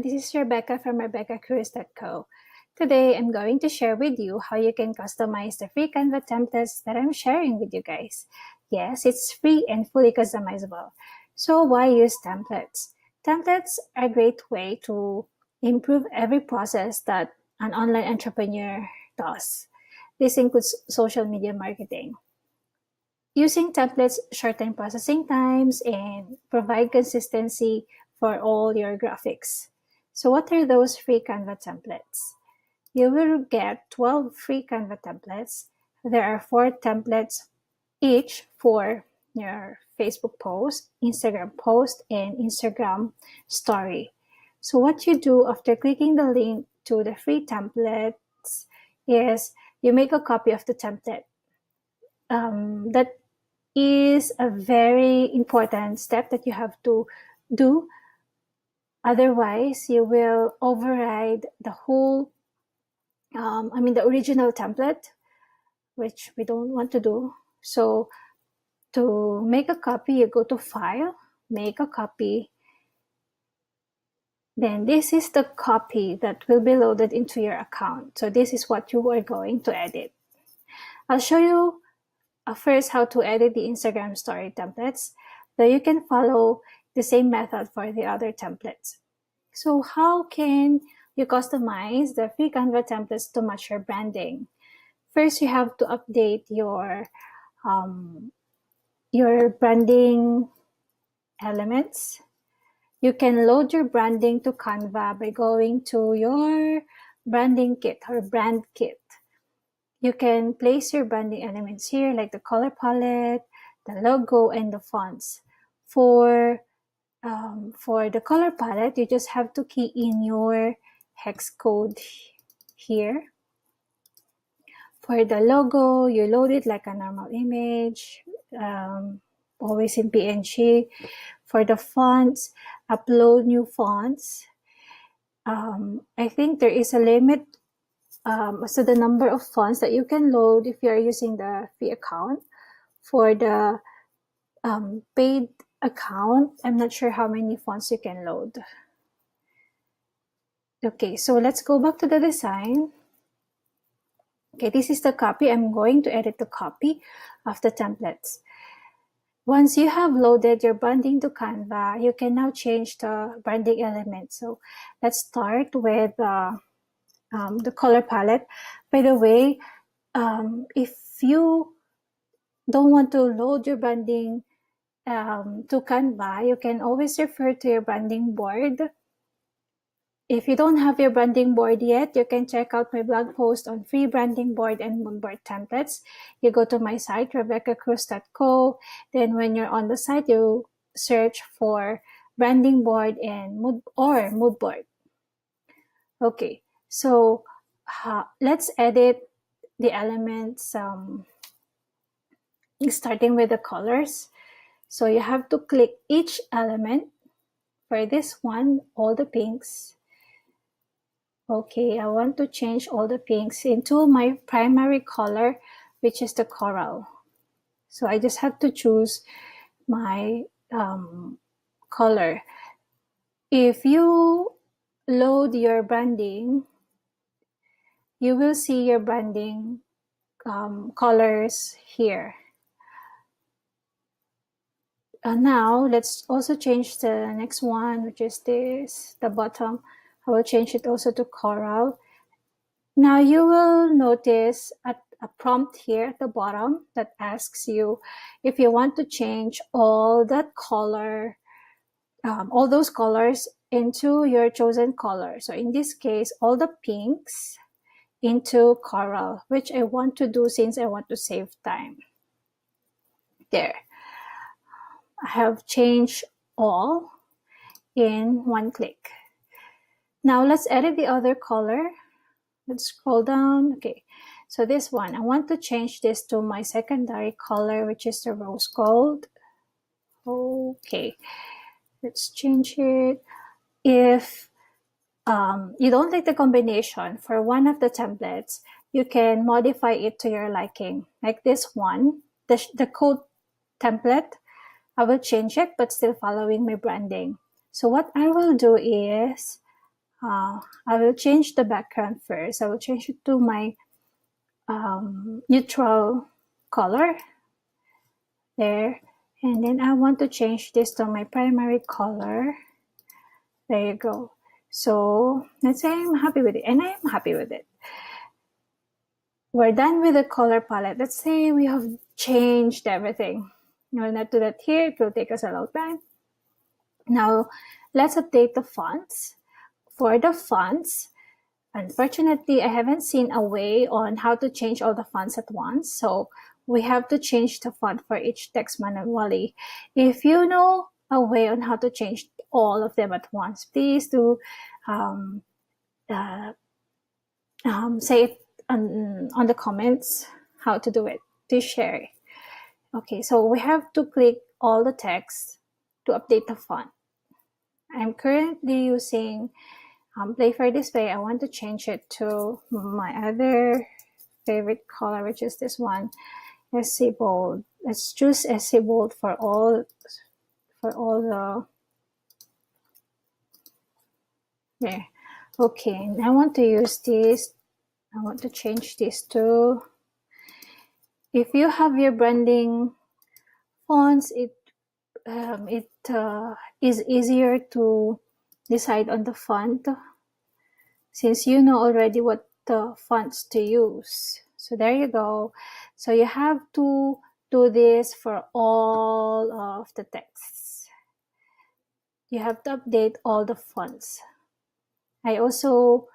this is Rebecca from RebeccaCruz.co. Today, I'm going to share with you how you can customize the free Canva templates that I'm sharing with you guys. Yes, it's free and fully customizable. So why use templates? Templates are a great way to improve every process that an online entrepreneur does. This includes social media marketing. Using templates shorten processing times and provide consistency for all your graphics. So what are those free Canva templates? You will get 12 free Canva templates. There are 4 templates each for your Facebook post, Instagram post, and Instagram story. So what you do after clicking the link to the free templates is you make a copy of the template. That is a very important step that you have to do. Otherwise, you will override the whole, the original template, which we don't want to do. So to make a copy, you go to File, Make a Copy. Then this is the copy that will be loaded into your account. So this is what you are going to edit. I'll show you first how to edit the Instagram story templates, though you can follow the same method for the other templates. So how can you customize the free Canva templates to match your branding? First, you have to update your branding elements. You can load your branding to Canva by going to your branding kit or brand kit. You can place your branding elements here, like the color palette, the logo, and the fonts. For the color palette, you just have to key in your hex code here. For the logo, you load it like a normal image, always in PNG. For the fonts, upload new fonts. I think there is a limit so the number of fonts that you can load if you are using the free account. For the paid account, I'm not sure how many fonts you can load. Okay, so let's go back to the design. Okay, this is the copy. I'm going to edit the copy of the templates. Once you have loaded your branding to Canva, you can now change the branding elements. So let's start with the color palette. By the way, if you don't want to load your branding to Canva, you can always refer to your branding board. If you don't have your branding board yet, you can check out my blog post on free branding board and mood board templates. You go to my site, RebeccaCruz.co. Then when you're on the site, you search for branding board and mood board. Okay, so let's edit the elements starting with the colors. So you have to click each element. For this one, all the pinks. Okay, I want to change all the pinks into my primary color, which is the coral. So I just have to choose my color. If you load your branding, you will see your branding colors here. Now let's also change the next one, which is the bottom. I will change it also to coral. Now you will notice a prompt here at the bottom that asks you if you want to change all that color, all those colors into your chosen color. So in this case, all the pinks into coral, which I want to do since I want to save time. There. I have changed all in one click. Now let's edit the other color. Let's scroll down. Okay, so this one, I want to change this to my secondary color, which is the rose gold. Okay, let's change it. If you don't like the combination for one of the templates, you can modify it to your liking. Like this one, the code template, I will change it, but still following my branding. So what I will do is I will change the background first. I will change it to my neutral color there, and then I want to change this to my primary color. There you go. So let's say I'm happy with it, and I am happy with it. We're done with the color palette. Let's say we have changed everything. We'll not do that here. It will take us a long time. Now let's update the fonts. For the fonts, unfortunately, I haven't seen a way on how to change all the fonts at once. So we have to change the font for each text manually. If you know a way on how to change all of them at once, please do say it on the comments how to do it. Please share it. Okay, so we have to click all the text to update the font. I'm currently using Play for Display. I want to change it to my other favorite color, which is this one, SC Bold. Let's choose SC Bold for all the there. Okay, and I want to use this. I want to change this to, if you have your branding fonts, it is easier to decide on the font since you know already what the fonts to use. So there you go. So you have to do this for all of the texts. You have to update all the fonts. I also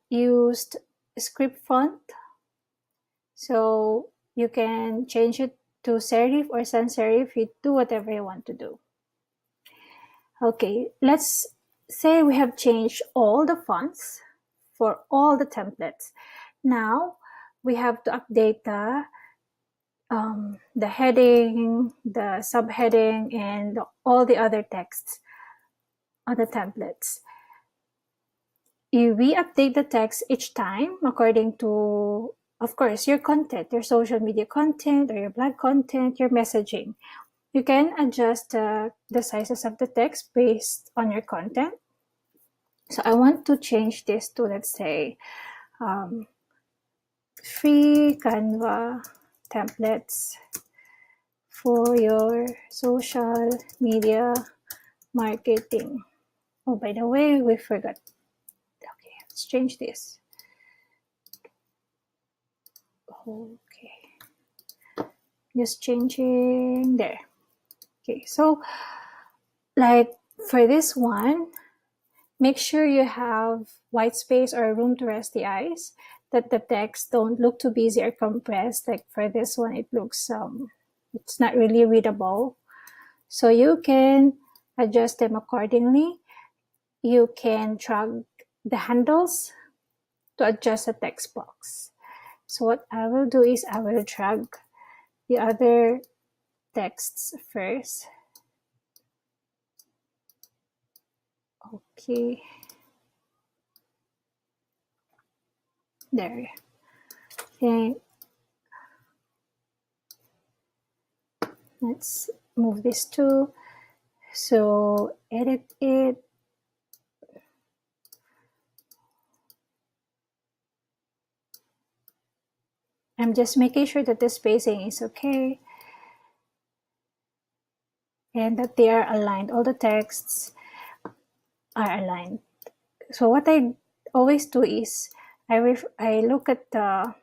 used script font, so you can change it to serif or sans serif. You do whatever you want to do. Okay, let's say we have changed all the fonts for all the templates. Now we have to update the heading, the subheading, and all the other texts on the templates. We update the text each time according to, of course, your content, your social media content or your blog content, your messaging. You can adjust the sizes of the text based on your content. So I want to change this to, let's say, free Canva templates for your social media marketing. Oh, by the way, we forgot. Okay, let's change this. Okay, just changing there. Okay, so like for this one, make sure you have white space or room to rest the eyes, that the text don't look too busy or compressed. Like for this one, it looks, it's not really readable. So you can adjust them accordingly. You can drag the handles to adjust the text box. So what I will do is I will drag the other texts first. Okay. There. Okay. Let's move this too. So edit it. I'm just making sure that the spacing is okay and that they are aligned. All the texts are aligned. So what I always do is I look at the,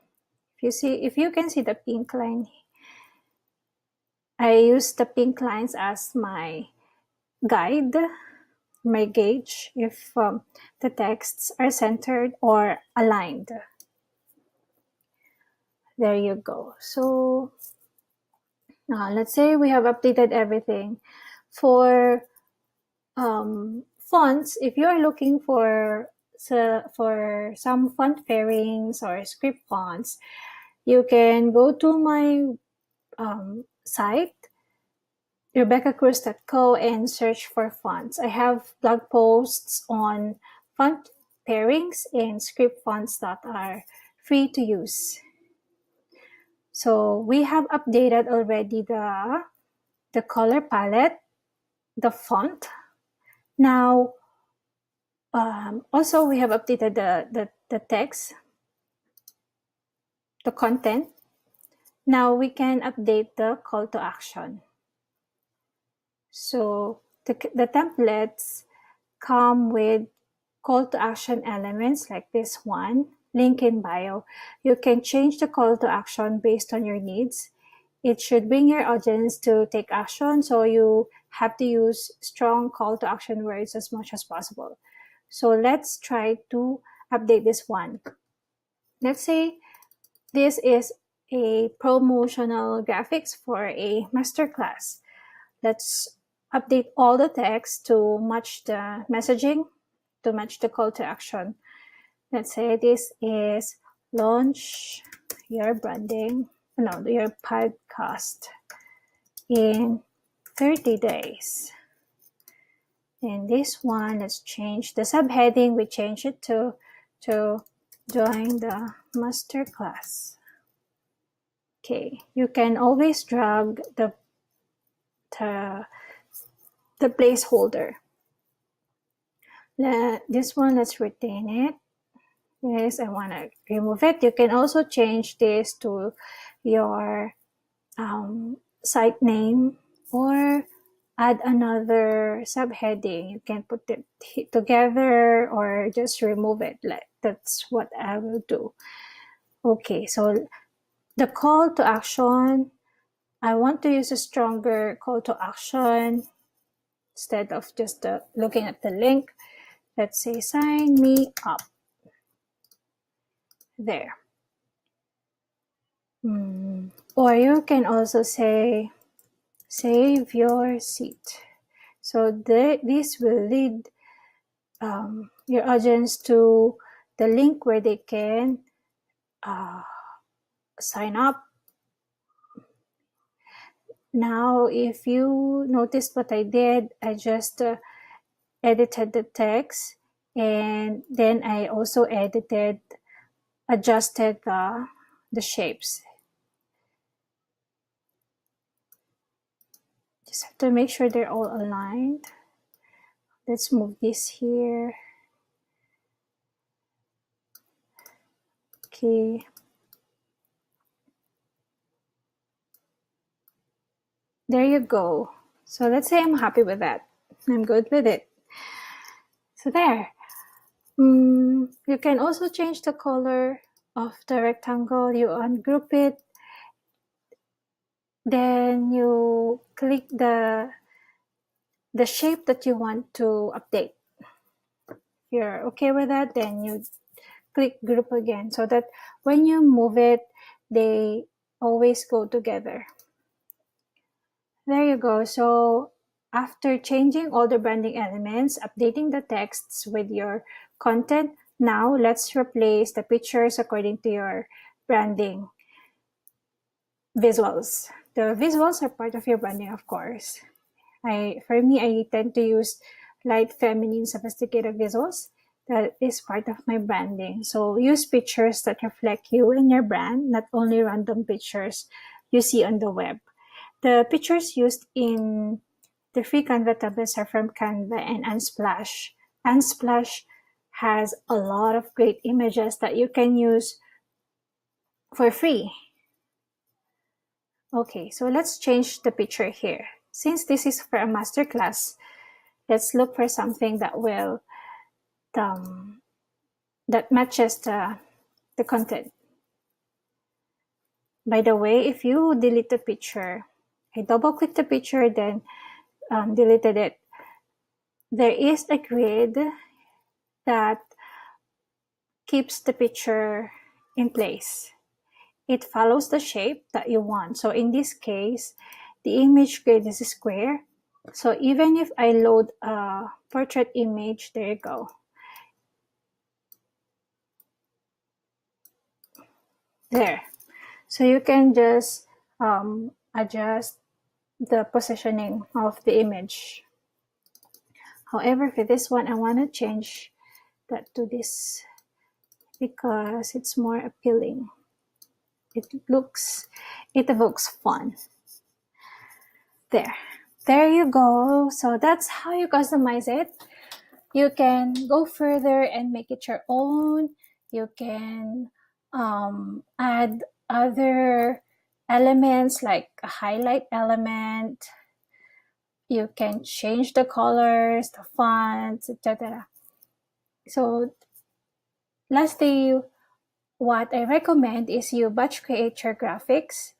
if you can see the pink line, I use the pink lines as my guide, my gauge if the texts are centered or aligned. There you go. So let's say we have updated everything. For fonts, if you are looking for some font pairings or script fonts, you can go to my site, RebeccaCruz.co, and search for fonts. I have blog posts on font pairings and script fonts that are free to use. So we have updated already the color palette, the font. Now Also, we have updated the text, the content. Now we can update the call to action. So the templates come with call to action elements like this one, link in bio. You can change the call to action based on your needs. It should bring your audience to take action, so you have to use strong call to action words as much as possible. So let's try to update this one. Let's say this is a promotional graphics for a masterclass. Let's update all the text to match the messaging, to match the call to action. Let's say this is launch your your podcast in 30 days. And this one, let's change the subheading. We change it to join the masterclass. Okay, you can always drag the placeholder. This one, let's retain it. Yes, I want to remove it. You can also change this to your site name or add another subheading. You can put it together or just remove it. That's what I will do. Okay, so the call to action, I want to use a stronger call to action instead of just looking at the link. Let's say sign me up. There. Or you can also say save your seat. So this will lead your audience to the link where they can sign up. Now, if you noticed what I did, I just edited the text, and then I also adjusted the shapes. Just have to make sure they're all aligned. Let's move this here. Okay. There you go. So let's say I'm happy with that. I'm good with it. So there. You can also change the color of the rectangle. You ungroup it. Then you click the shape that you want to update. If you're okay with that, then you click group again so that when you move it, they always go together. There you go. So after changing all the branding elements, updating the texts with your content, now let's replace the pictures according to your branding visuals. The visuals are part of your branding, of course. For me, I tend to use light, feminine, sophisticated visuals. That is part of my branding. So use pictures that reflect you and your brand, not only random pictures you see on the web. The pictures used in the free Canva templates are from Canva and Unsplash. Unsplash has a lot of great images that you can use for free. Okay, so let's change the picture here. Since this is for a masterclass, let's look for something that will that matches the content. By the way, if you delete the picture, I double-click the picture, then deleted it. There is a grid that keeps the picture in place. It follows the shape that you want. So in this case, the image grid is square. So even if I load a portrait image, there you go. There. So you can just adjust the positioning of the image. However, for this one, I want to change that to this because it's more appealing. It evokes fun. There you go. So that's how you customize it. You can go further and make it your own. You can add other elements like a highlight element. You can change the colors, the fonts, etc. So lastly, what I recommend is you batch create your graphics.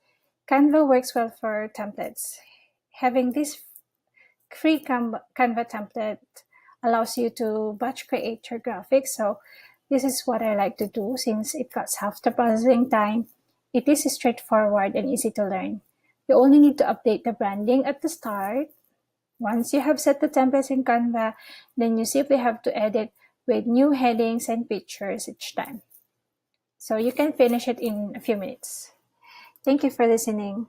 Canva works well for templates. Having this free Canva template allows you to batch create your graphics. So this is what I like to do since it cuts half the processing time. It is straightforward and easy to learn. You only need to update the branding at the start. Once you have set the templates in Canva, then you simply have to edit with new headings and pictures each time. So you can finish it in a few minutes. Thank you for listening.